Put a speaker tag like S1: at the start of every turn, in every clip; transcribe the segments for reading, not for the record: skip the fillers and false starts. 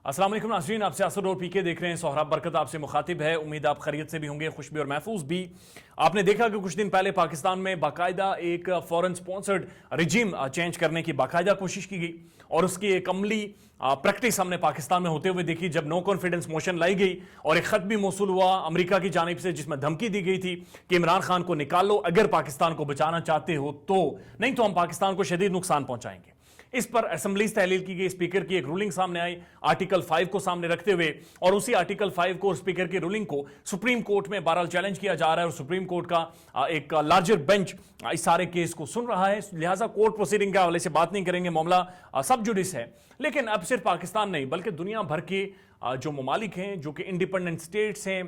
S1: अस्सलाम वालेकुम नाज़रीन, आप सियासत और पीके देख रहे हैं। सोहराब बरकत आपसे मुखातिब है। उम्मीद आप खैरियत से भी होंगे, खुश भी और महफूज भी। आपने देखा कि कुछ दिन पहले पाकिस्तान में बाकायदा एक फॉरेन स्पॉन्सर्ड रिजीम चेंज करने की बाकायदा कोशिश की गई और उसकी एक अमली प्रैक्टिस हमने पाकिस्तान में होते हुए देखी, जब नो कॉन्फिडेंस मोशन लाई गई और एक खत भी मौसूल हुआ अमेरिका की जानिब से जिसमें धमकी दी गई थी कि इमरान खान को निकाल लो अगर पाकिस्तान को बचाना चाहते हो तो, नहीं तो हम पाकिस्तान को शदीद नुकसान पहुंचाएंगे। इस पर असेंबलीज तहलील की गई, स्पीकर की एक रूलिंग सामने आई आर्टिकल 5 को सामने रखते हुए, और उसी आर्टिकल 5 को और स्पीकर की रूलिंग को सुप्रीम कोर्ट में बहरहाल चैलेंज किया जा रहा है और सुप्रीम कोर्ट का एक लार्जर बेंच इस सारे केस को सुन रहा है। लिहाजा कोर्ट प्रोसीडिंग के हवाले से बात नहीं करेंगे, मामला सब जुडिस है। लेकिन अब सिर्फ पाकिस्तान नहीं बल्कि दुनिया भर के जो ममालिक हैं, जो कि इंडिपेंडेंट स्टेट्स हैं,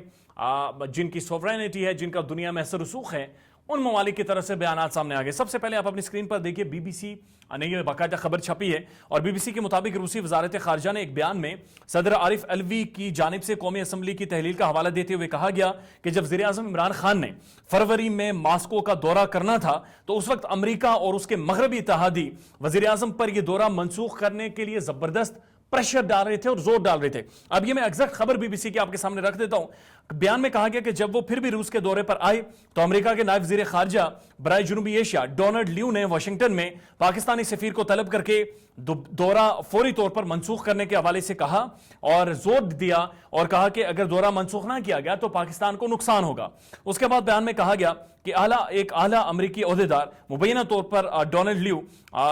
S1: जिनकी सोवरेनिटी है, जिनका दुनिया में असर रसूख है, उन ममालिक की तरफ से बयानात सामने आ गए। सबसे पहले आप अपनी स्क्रीन पर देखिए, बीबीसी ने यह बाकायदा खबर छपी है और बीबीसी के मुताबिक रूसी वजारत खारजा ने एक बयान में सदर आरिफ अलवी की जानिब से कौमी असम्बली की तहलील का हवाला देते हुए कहा गया कि जब वज़ीर आज़म इमरान खान ने फरवरी में मॉस्को का दौरा करना था तो उस वक्त अमरीका और उसके मगरबी इत्तेहादी वज़ीर आज़म पर यह दौरा मनसूख करने के लिए जबरदस्त प्रेशर डाल रहे थे और जोर डाल रहे थे। अब ये मैं एग्जैक्ट खबर बीबीसी की आपके सामने रख देता हूं। बयान में कहा गया कि जब वो फिर भी रूस के दौरे पर आए तो अमेरिका के नायब वज़ीर खारजा बराए जनूबी एशिया डोनाल्ड ल्यू ने वाशिंगटन में पाकिस्तानी सफीर को तलब करके दौरा फौरी तौर पर मनसूख करने के हवाले से कहा और जोर दिया और कहा कि अगर दौरा मनसूख ना किया गया तो पाकिस्तान को नुकसान होगा। उसके बाद बयान में कहा गया कि एक आला अमरीकी ओहदेदार मुबैना तौर पर डोनाल्ड ल्यू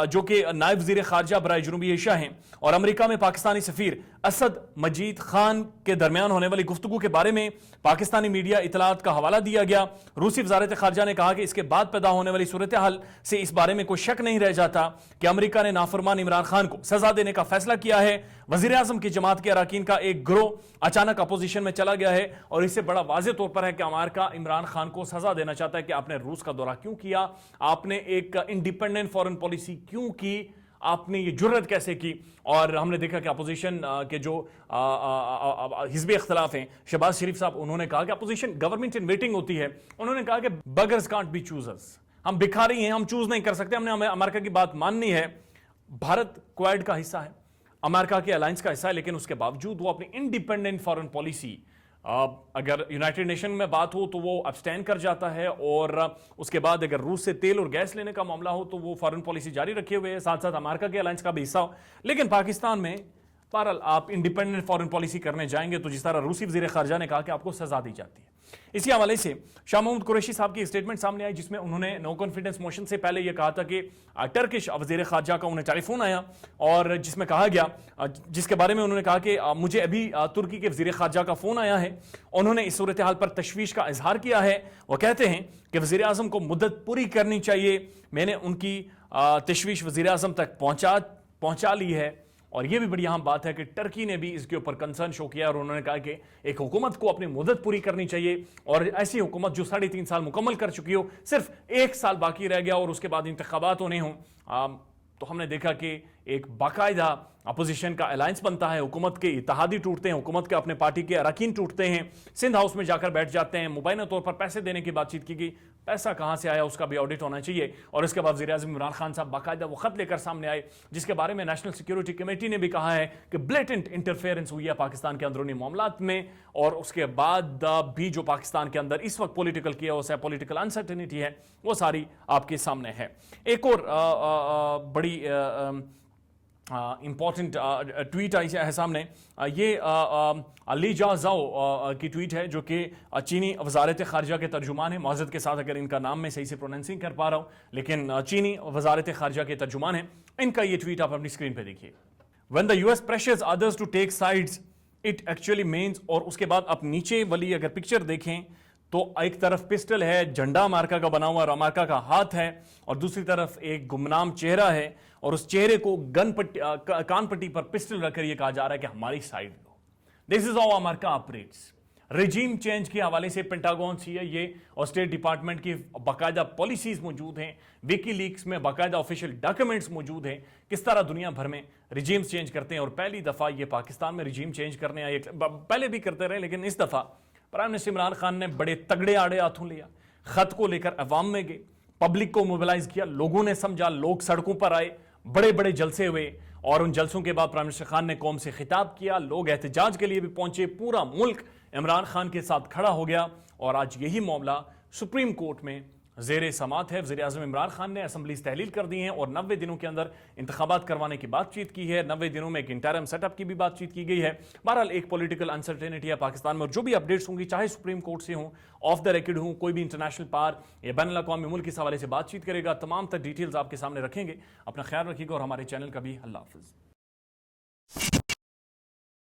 S1: जो कि नायब वज़ीर खारजा बराए जनूबी एशिया हैं और अमेरिका में पाकिस्तानी सफीर असद मजीद खान के दरमियान होने वाली गुफ्तगू के बारे में पाकिस्तानी मीडिया इतलात का हवाला दिया गया। रूसी वजारत खारजा ने कहा कि इसके बाद पैदा होने वाली सूरत हाल से इस बारे में कोई शक नहीं रह जाता कि अमेरिका ने नाफरमान इमरान खान को सजा देने का फैसला किया है। वज़ीर आज़म की जमात के अरकान का एक गिरोह अचानक अपोजिशन में चला गया है और इससे बड़ा वाज़े तौर पर है कि अमेरिका इमरान खान को सजा देना चाहता है कि आपने रूस का दौरा क्यों किया, आपने एक इंडिपेंडेंट फॉरेन पॉलिसी क्यों की, आपने ये जुर्रत कैसे की। और हमने देखा कि अपोजिशन के जो हिज़्ब इख्तिलाफ हैं, शहबाज शरीफ साहब, उन्होंने कहा कि अपोजिशन गवर्नमेंट इन वेटिंग होती है। उन्होंने कहा कि बगर्स कांट बी चूजर्स, हम भिखारी हैं, हम चूज नहीं कर सकते, हमने अमेरिका की बात माननी है। भारत क्वाड का हिस्सा है, अमेरिका के अलायंस का हिस्सा है, लेकिन उसके बावजूद वो अपनी इंडिपेंडेंट फॉरेन पॉलिसी, अगर यूनाइटेड नेशन में बात हो तो वो अब्सटेन कर जाता है और उसके बाद अगर रूस से तेल और गैस लेने का मामला हो तो वो फॉरेन पॉलिसी जारी रखे हुए है, साथ साथ अमेरिका के अलायंस का भी हिस्सा हो। लेकिन पाकिस्तान में बहरहाल आप इंडिपेंडेंट फॉरेन पॉलिसी करने जाएंगे तो जिस तरह रूसी वज़ीर खारजा ने कहा कि आपको सजा दी जाती है। इसी हवाले से शाह महमूद कुरैशी साहब की स्टेटमेंट सामने आई जिसमें उन्होंने नो कॉन्फिडेंस मोशन से पहले यह कहा था कि टर्किश वज़ीर खारजा का उन्हें टेलीफोन आया और जिसमें कहा गया, जिसके बारे में उन्होंने कहा कि मुझे अभी तुर्की के वज़ीर खारजा का फोन आया है। उन्होंने इस सूरत हाल पर तशवीश का इजहार किया है। वो कहते हैं कि वज़ीर आज़म को मुद्दत पूरी करनी चाहिए। मैंने उनकी तशवीश वज़ीर आज़म तक पहुंचा ली है और यह भी बड़ी अहम बात है कि टर्की ने भी इसके ऊपर कंसर्न शो किया और उन्होंने कहा कि एक हुकूमत को अपनी मुद्दत पूरी करनी चाहिए और ऐसी हुकूमत जो 3.5 साल मुकम्मल कर चुकी हो, सिर्फ 1 साल बाकी रह गया और उसके बाद इंतखाबात होने हों। तो हमने देखा कि एक बाकायदा अपोजिशन का अलायंस बनता है, हुकूमत के इत्तेहादी टूटते हैं, हुकूमत के अपने पार्टी के अरकान टूटते हैं, सिंध हाउस में जाकर बैठ जाते हैं, मुबैना तौर पर पैसे देने की बातचीत की गई, पैसा कहां से आया उसका भी ऑडिट होना चाहिए। और इसके बाद वज़ीर आज़म इमरान खान साहब बाकायदा वो खत लेकर सामने आए जिसके बारे में नेशनल सिक्योरिटी कमेटी ने भी कहा है कि ब्लेटेंट इंटरफेरेंस हुई है पाकिस्तान के अंदरूनी मामलात में। और उसके बाद भी जो पाकिस्तान के अंदर इस वक्त पॉलिटिकल कियोस है, पॉलिटिकल अनसर्टेनिटी है, वो सारी आपके सामने है। एक और बड़ी इंपॉर्टेंट ट्वीट आई है सामने, ये ली जाओ की ट्वीट है जो कि चीनी वजारत खारजा के तर्जुमान है। मौजूद के साथ अगर इनका नाम मैं सही से प्रोनाउंसिंग कर पा रहा हूँ, लेकिन चीनी वजारत खारजा के तर्जुमान है। इनका ये ट्वीट आप अपनी स्क्रीन पे देखिए। When the US pressures others to take sides it actually means, और उसके बाद आप नीचे वाली अगर पिक्चर देखें तो एक तरफ पिस्टल है, झंडा अमेरिका का बना हुआ और अमेरिका का हाथ है, और दूसरी तरफ एक गुमनाम चेहरा है और उस चेहरे को कान पट्टी पर पिस्टल रखकर यह कहा जा रहा है कि हमारी side low. This is how America operates. Regime change के हवाले से पेंटागन, CIA और स्टेट डिपार्टमेंट की बाकायदा पॉलिसीज मौजूद हैं, विकीलीक्स में बाकायदा ऑफिशियल डॉक्यूमेंट्स मौजूद हैं किस तरह दुनिया भर में रिजीम्स चेंज करते हैं। और पहली दफा ये पाकिस्तान में रिजीम चेंज करने आए, पहले भी करते रहे लेकिन इस दफा प्राइम मिनिस्टर इमरान खान ने बड़े तगड़े आड़े हाथों लिया, खत को लेकर अवाम में गए, पब्लिक को मोबिलाइज किया, लोगों ने समझा, लोग सड़कों पर आए, बड़े बड़े जलसे हुए اور ان جلسوں کے بعد پرائم منسٹر خان نے قوم سے خطاب کیا, لوگ احتجاج کے لیے بھی پہنچے, پورا ملک عمران خان کے ساتھ کھڑا ہو گیا اور آج یہی معاملہ سپریم کورٹ میں زیر سماعت ہے. وزیر اعظم عمران خان نے اسمبلیز تحلیل کر دی ہیں اور 90 دنوں کے اندر انتخابات کروانے کی بات چیت کی ہے. 90 دنوں میں ایک انٹرم سیٹ اپ کی بھی بات چیت کی گئی ہے. بہرحال ایک پولیٹیکل انسرٹینٹی ہے پاکستان میں, اور جو بھی اپڈیٹس ہوں گی چاہے سپریم کورٹ سے ہوں, آف دا ریکارڈ ہوں, کوئی بھی انٹرنیشنل پار یا بین الاقوامی ملک اس حوالے سے بات چیت کرے گا, تمام تر ڈیٹیلز آپ کے سامنے رکھیں گے. اپنا خیال رکھیے گا اور ہمارے چینل کا بھی. اللہ حافظ.